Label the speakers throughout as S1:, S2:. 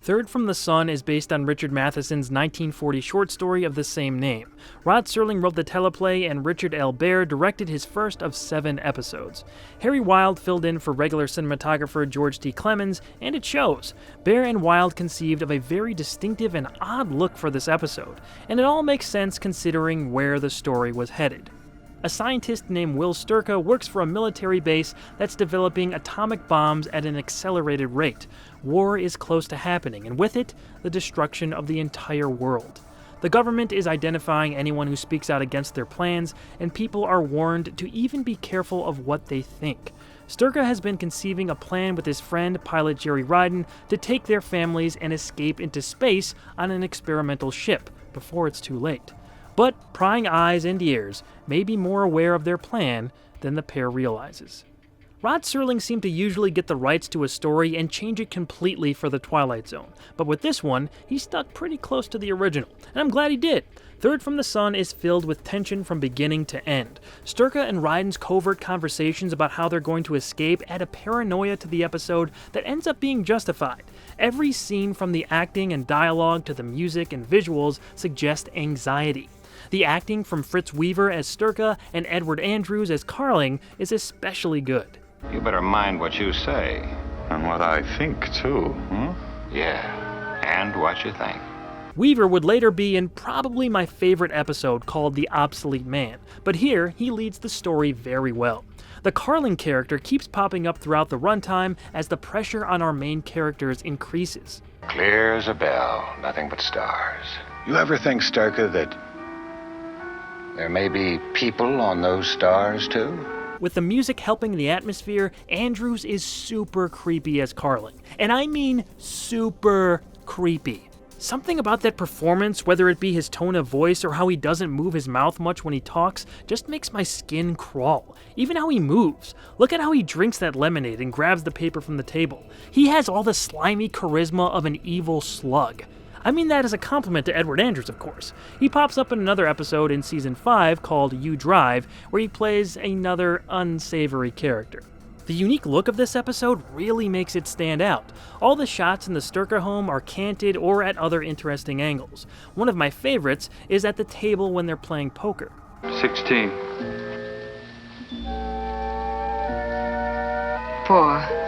S1: Third from the Sun is based on Richard Matheson's 1940 short story of the same name. Rod Serling wrote the teleplay, and Richard L. Baer directed his first of 7 episodes. Harry Wilde filled in for regular cinematographer George T. Clemens, and it shows. Baer and Wilde conceived of a very distinctive and odd look for this episode, and it all makes sense considering where the story was headed. A scientist named Will Sturka works for a military base that's developing atomic bombs at an accelerated rate. War is close to happening, and with it, the destruction of the entire world. The government is identifying anyone who speaks out against their plans, and people are warned to even be careful of what they think. Sturka has been conceiving a plan with his friend, pilot Jerry Ryden, to take their families and escape into space on an experimental ship before it's too late. But prying eyes and ears may be more aware of their plan than the pair realizes. Rod Serling seemed to usually get the rights to a story and change it completely for the Twilight Zone, but with this one, he stuck pretty close to the original, and I'm glad he did. Third from the Sun is filled with tension from beginning to end. Sturka and Ryden's covert conversations about how they're going to escape add a paranoia to the episode that ends up being justified. Every scene, from the acting and dialogue to the music and visuals, suggests anxiety. The acting from Fritz Weaver as Sturka and Edward Andrews as Carling is especially good.
S2: You better mind what you say.
S3: And what I think, too,
S2: Yeah, and what you think.
S1: Weaver would later be in probably my favorite episode called The Obsolete Man, but here he leads the story very well. The Carling character keeps popping up throughout the runtime as the pressure on our main characters increases.
S2: Clear as a bell, nothing but stars.
S3: You ever think, Sturka, that
S2: There may be people on those stars, too?
S1: With the music helping the atmosphere, Andrews is super creepy as Carling. And I mean super creepy. Something about that performance, whether it be his tone of voice or how he doesn't move his mouth much when he talks, just makes my skin crawl. Even how he moves. Look at how he drinks that lemonade and grabs the paper from the table. He has all the slimy charisma of an evil slug. I mean that as a compliment to Edward Andrews, of course. He pops up in another episode in Season 5 called You Drive, where he plays another unsavory character. The unique look of this episode really makes it stand out. All the shots in the Sturka home are canted or at other interesting angles. One of my favorites is at the table when they're playing poker.
S3: 16.
S4: 4.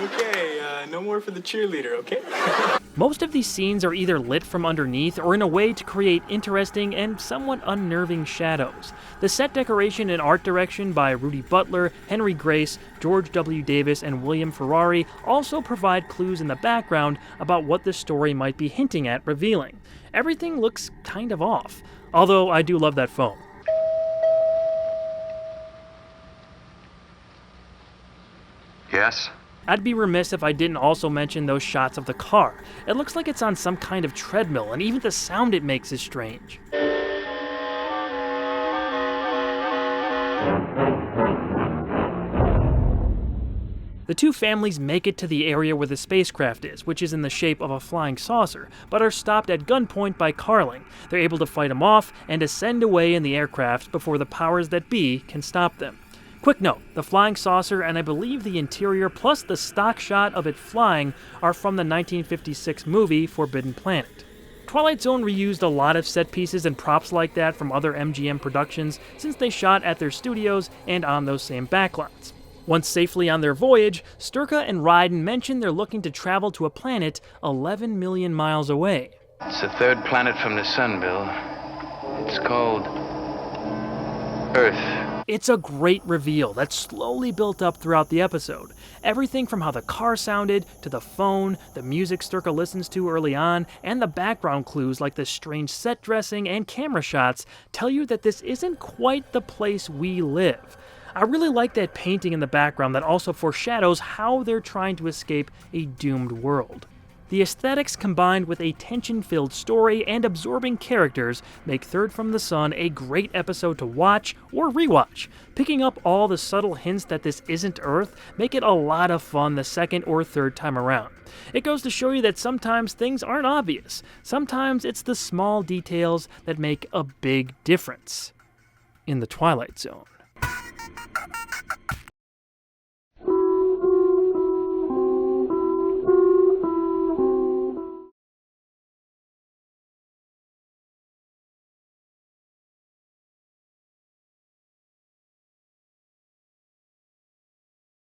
S5: Okay, no more for the cheerleader, okay?
S1: Most of these scenes are either lit from underneath or in a way to create interesting and somewhat unnerving shadows. The set decoration and art direction by Rudy Butler, Henry Grace, George W. Davis, and William Ferrari also provide clues in the background about what the story might be hinting at revealing. Everything looks kind of off, although I do love that phone.
S3: Yes?
S1: I'd be remiss if I didn't also mention those shots of the car. It looks like it's on some kind of treadmill, and even the sound it makes is strange. The two families make it to the area where the spacecraft is, which is in the shape of a flying saucer, but are stopped at gunpoint by Carling. They're able to fight him off and ascend away in the aircraft before the powers that be can stop them. Quick note, the flying saucer and I believe the interior plus the stock shot of it flying are from the 1956 movie Forbidden Planet. Twilight Zone reused a lot of set pieces and props like that from other MGM productions since they shot at their studios and on those same backlots. Once safely on their voyage, Sturka and Ryden mention they're looking to travel to a planet 11 million miles away.
S6: It's the third planet from the sun, Bill. It's called Earth.
S1: It's a great reveal that's slowly built up throughout the episode. Everything from how the car sounded, to the phone, the music Sturka listens to early on, and the background clues like the strange set dressing and camera shots tell you that this isn't quite the place we live. I really like that painting in the background that also foreshadows how they're trying to escape a doomed world. The aesthetics combined with a tension-filled story and absorbing characters make Third from the Sun a great episode to watch or rewatch. Picking up all the subtle hints that this isn't Earth make it a lot of fun the second or third time around. It goes to show you that sometimes things aren't obvious. Sometimes it's the small details that make a big difference in the Twilight Zone.